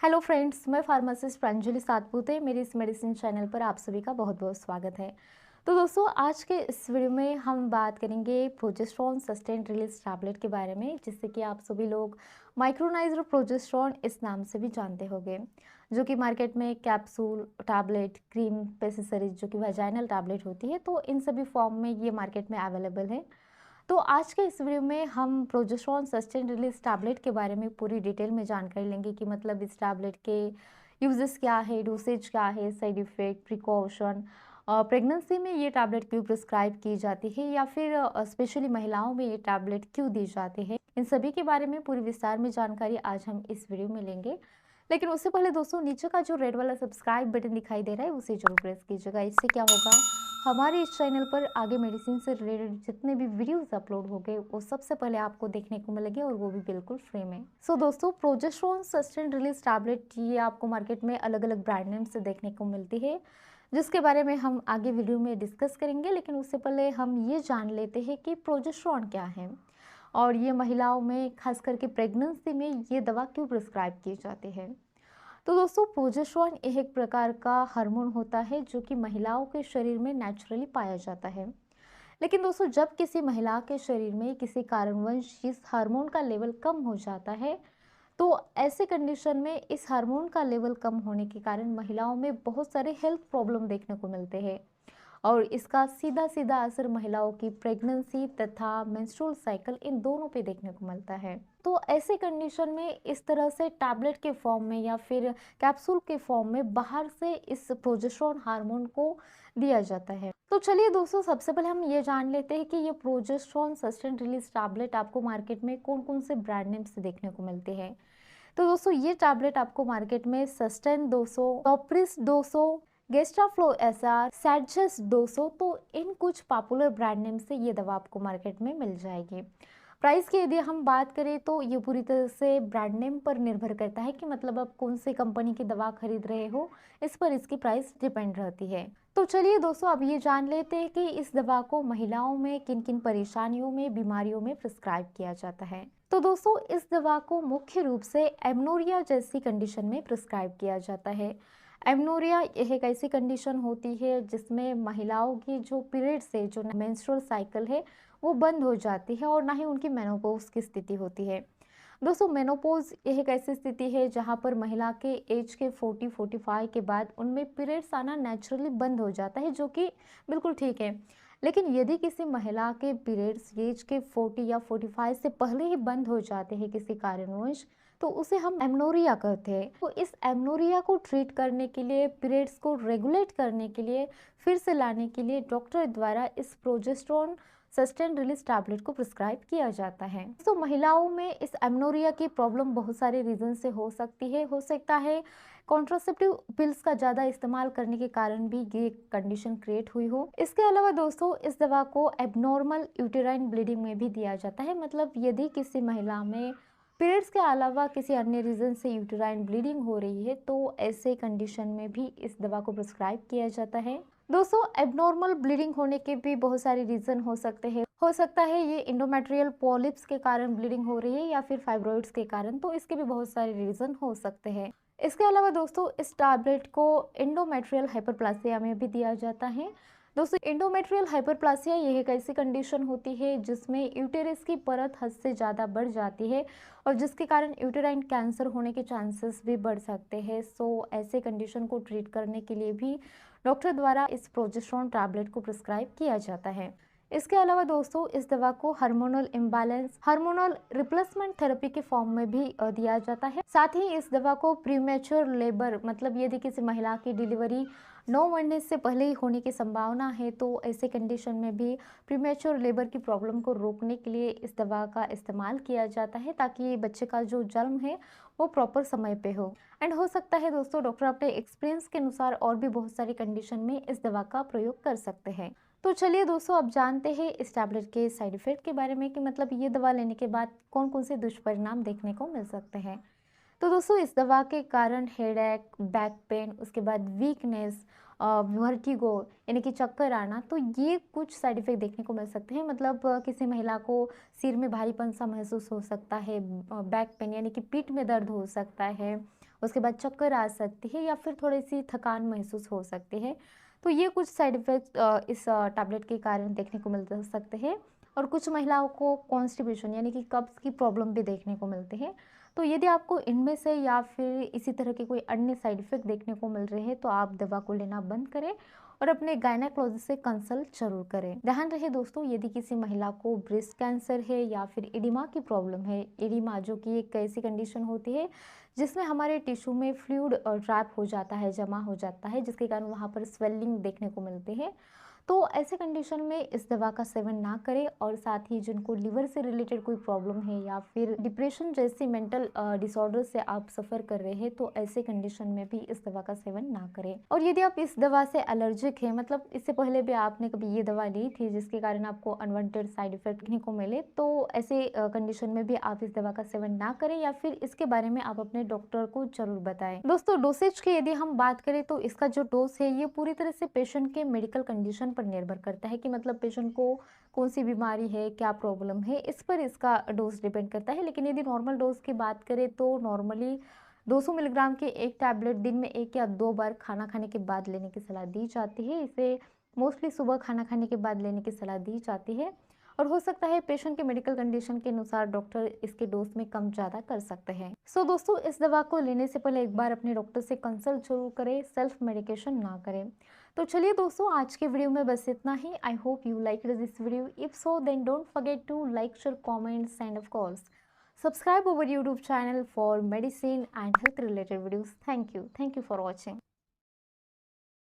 Hello friends, मैं pharmacist Pranjali Satpute. मेरे इस मेडिसिन चैनल पर आप सभी का बहुत बहुत स्वागत है। तो दोस्तों, आज के इस वीडियो में हम बात करेंगे प्रोजेस्टेरॉन सस्टेन्ड रिलीज टैबलेट के बारे में, जिससे कि आप सभी लोग माइक्रोनाइज्ड प्रोजेस्टेरॉन इस नाम से भी जानते होंगे, जो कि मार्केट में कैप्सूल, टैबलेट, क्रीम, पेसिसरीज जो कि वेजाइनल टैबलेट होती है, तो इन सभी फॉर्म में ये मार्केट में अवेलेबल है। तो आज के इस वीडियो में हम प्रोजेस्टेरॉन सस्टेन रिलीज टैबलेट के बारे में पूरी डिटेल में जानकारी लेंगे कि मतलब इस टैबलेट के यूजेस क्या है, डोसेज क्या है, साइड इफ़ेक्ट, प्रिकॉशन, प्रेगनेंसी में ये टैबलेट क्यों प्रिस्क्राइब की जाती है या फिर स्पेशली महिलाओं में ये टैबलेट क्यों दी जाती है, इन सभी के बारे में पूरी विस्तार में जानकारी आज हम इस वीडियो में लेंगे। लेकिन उससे पहले दोस्तों, नीचे का जो रेड वाला सब्सक्राइब बटन दिखाई दे रहा है उसे जरूर प्रेस कीजिएगा। इससे क्या होगा, हमारे इस चैनल पर आगे मेडिसिन से रिलेटेड जितने भी वीडियोस अपलोड हो गए वो सबसे पहले आपको देखने को मिलेंगे और वो भी बिल्कुल फ्री में। सो दोस्तों, प्रोजेस्टेरॉन सस्टेन्ड रिलीज टैबलेट ये आपको मार्केट में अलग अलग ब्रांड नेम से देखने को मिलती है, जिसके बारे में हम आगे वीडियो में डिस्कस करेंगे। लेकिन उससे पहले हम ये जान लेते हैं कि प्रोजेस्टेरॉन क्या है और ये महिलाओं में खास करके प्रेगनेंसी में ये दवा क्यों प्रिस्क्राइब की जाती है। तो दोस्तों, प्रोजेस्टेरॉन एक प्रकार का हार्मोन होता है जो कि महिलाओं के शरीर में नेचुरली पाया जाता है। लेकिन दोस्तों, जब किसी महिला के शरीर में किसी कारणवश इस हार्मोन का लेवल कम हो जाता है, तो ऐसे कंडीशन में इस हार्मोन का लेवल कम होने के कारण महिलाओं में बहुत सारे हेल्थ प्रॉब्लम देखने को मिलते हैं और इसका सीधा सीधा असर महिलाओं की प्रेगनेंसी तथा मेंस्ट्रुअल साइकिल इन दोनों पे देखने को मिलता है। तो ऐसे कंडीशन में इस तरह से टैबलेट के फॉर्म में या फिर कैप्सूल के फॉर्म में बाहर से इस प्रोजेस्टेरॉन हार्मोन को दिया जाता है। तो चलिए दोस्तों, सबसे पहले हम ये जान लेते हैं कि ये प्रोजेस्टेरॉन सस्टेन्ड रिलीज टैबलेट आपको मार्केट में कौन कौन से ब्रांड नेम से देखने को मिलते हैं। तो दोस्तों, ये टैबलेट आपको मार्केट में सस्टेन 200, टॉप्रिस 200, गेस्टाफ्लो एसआर, सैडजेस 200, तो इन कुछ पॉपुलर ब्रांड नेम से ये दवा आपको मार्केट में मिल जाएगी। प्राइस की यदि हम बात करें तो ये पूरी तरह से ब्रांड नेम पर निर्भर करता है कि मतलब आप कौन सी कंपनी की दवा खरीद रहे हो, इस पर इसकी प्राइस डिपेंड रहती है। तो चलिए दोस्तों, अब ये जान लेते हैं कि इस दवा को महिलाओं में किन किन परेशानियों में, बीमारियों में प्रिस्क्राइब किया जाता है। तो दोस्तों, इस दवा को मुख्य रूप से एमनोरिया जैसी कंडीशन में प्रिस्क्राइब किया जाता है। एमनोरिया यह एक ऐसी कंडीशन होती है जिसमें महिलाओं की जो पीरियड्स है, जो मेंस्ट्रुअल साइकिल है, वो बंद हो जाती है और ना ही उनकी मेनोपॉज की स्थिति होती है। दोस्तों, मेनोपॉज यह एक ऐसी स्थिति है जहां पर महिला के एज के 40-45 के बाद उनमें पीरियड्स आना नेचुरली बंद हो जाता है, जो कि बिल्कुल ठीक है। लेकिन यदि किसी महिला के पीरियड्स एज के 40 या 45 से पहले ही बंद हो जाते हैं किसी कारणवश, तो उसे हम एमनोरिया कहते हैं। तो इस एमनोरिया को ट्रीट करने के लिए, पीरियड्स को रेगुलेट करने के लिए, फिर से लाने के लिए डॉक्टर द्वारा इस प्रोजेस्टेरॉन सस्टेन रिलीज टैबलेट को प्रिस्क्राइब किया जाता है। तो महिलाओं में इस एमनोरिया की प्रॉब्लम बहुत सारे रीजन से हो सकती है। हो सकता है कॉन्ट्रासेप्टिव पिल्स का ज़्यादा इस्तेमाल करने के कारण भी ये कंडीशन क्रिएट हुई हो। इसके अलावा दोस्तों, इस दवा को एबनॉर्मल यूटेराइन ब्लीडिंग में भी दिया जाता है। मतलब यदि किसी महिला में पीरियड्स के अलावा किसी अन्य रीजन से यूटेराइन ब्लीडिंग हो रही है, तो ऐसे कंडीशन में भी इस दवा को प्रिस्क्राइब किया जाता है। दोस्तों, एबनॉर्मल ब्लीडिंग होने के भी बहुत सारे रीजन हो सकते हैं। हो सकता है ये इंडोमेट्रियल पॉलिप्स के कारण ब्लीडिंग हो रही है या फिर फाइब्रॉइड्स के कारण, तो इसके भी बहुत सारे रीजन हो सकते हैं। इसके अलावा दोस्तों, इस टैबलेट को इंडोमेट्रियल हाइपरप्लासिया में भी दिया जाता है। दोस्तों, इंडोमेट्रियल हाइपरप्लासिया यह एक ऐसी कंडीशन होती है जिसमें यूटेरस की परत हद से ज़्यादा बढ़ जाती है और जिसके कारण यूटेराइन कैंसर होने के चांसेस भी बढ़ सकते हैं। सो ऐसे कंडीशन को ट्रीट करने के लिए भी डॉक्टर द्वारा इस प्रोजेस्टेरॉन टैबलेट को प्रिस्क्राइब किया जाता है। इसके अलावा दोस्तों, इस दवा को hormonal imbalance, hormonal replacement therapy के फॉर्म में भी दिया जाता है। साथ ही इस दवा को प्रीमेच्योर लेबर, मतलब यदि किसी महिला की डिलीवरी 9 महीने से पहले ही होने की संभावना है, तो ऐसे कंडीशन में भी प्रीमेच्योर लेबर की प्रॉब्लम को रोकने के लिए इस दवा का इस्तेमाल किया जाता है, ताकि बच्चे का जो जन्म है वो प्रॉपर समय पे हो। एंड हो सकता है दोस्तों, डॉक्टर अपने एक्सपीरियंस के अनुसार और भी बहुत सारी कंडीशन में इस दवा का प्रयोग कर सकते हैं। तो चलिए दोस्तों, अब जानते हैं इस टैबलेट के साइड इफेक्ट के बारे में कि मतलब ये दवा लेने के बाद कौन कौन से दुष्परिणाम देखने को मिल सकते हैं। तो दोस्तों, इस दवा के कारण हेडेक, बैक पेन, उसके बाद वीकनेस, वर्टिगो यानी कि चक्कर आना, तो ये कुछ साइड इफेक्ट देखने को मिल सकते हैं। मतलब किसी महिला को सिर में भारीपन सा महसूस हो सकता है, बैक पेन यानी कि पीठ में दर्द हो सकता है, उसके बाद चक्कर आ सकती है या फिर थोड़ी-सी थकान महसूस हो सकती है। तो ये कुछ साइड इफ़ेक्ट्स इस टैबलेट के कारण देखने को मिल सकते हैं। और कुछ महिलाओं को कॉन्स्टिपेशन यानी कि कब्ज़ की प्रॉब्लम भी देखने को मिलते हैं। तो यदि आपको इनमें से या फिर इसी तरह के कोई अन्य साइड इफ़ेक्ट देखने को मिल रहे हैं, तो आप दवा को लेना बंद करें और अपने गायनेकोलॉजिस्ट से कंसल्ट ज़रूर करें। ध्यान रहे दोस्तों, यदि किसी महिला को ब्रेस्ट कैंसर है या फिर एडिमा की प्रॉब्लम है, एडिमा जो कि एक ऐसी कंडीशन होती है जिसमें हमारे टिश्यू में फ्लूइड ट्रैप हो जाता है, जमा हो जाता है, जिसके कारण वहाँ पर स्वेलिंग देखने को मिलते हैं। तो ऐसे कंडीशन में इस दवा का सेवन ना करें। और साथ ही जिनको लिवर से रिलेटेड कोई प्रॉब्लम है या फिर डिप्रेशन जैसी मेंटल डिसऑर्डर से आप सफ़र कर रहे हैं, तो ऐसे कंडीशन में भी इस दवा का सेवन ना करें। और यदि आप इस दवा से एलर्जिक हैं, मतलब इससे पहले भी आपने कभी ये दवा ली थी जिसके कारण आपको अनवांटेड साइड इफेक्ट देखने को मिले, तो ऐसे कंडीशन में भी आप इस दवा का सेवन ना करें या फिर इसके बारे में आप अपने डॉक्टर को जरूर बताएं। दोस्तों, डोसेज की यदि हम बात करें तो इसका जो डोज है ये पूरी तरह से पेशेंट के मेडिकल कंडीशन पर निर्भर करता है कि मतलब पेशेंट को कौन सी बीमारी है, क्या प्रॉब्लम है, इस पर इसका डोज डिपेंड करता है। लेकिन यदि नॉर्मल डोज की बात करें तो नॉर्मली 200 मिलीग्राम के एक टैबलेट दिन में 1 या 2 बार खाना खाने के बाद लेने की सलाह दी जाती है। इसे मोस्टली सुबह खाना खाने के बाद लेने की सलाह दी जाती है। और हो सकता है पेशेंट के मेडिकल कंडीशन के अनुसार डॉक्टर इसके डोज में कम ज़्यादा कर सकते हैं। सो दोस्तों, इस दवा को लेने से पहले एक बार अपने डॉक्टर से कंसल्ट जरूर करें, सेल्फ मेडिकेशन ना करें। तो चलिए दोस्तों, आज के वीडियो में बस इतना ही। I hope you like this video. If so then don't forget to like, share, comments and of course subscribe our YouTube channel for medicine and health related videos. Thank you for watching.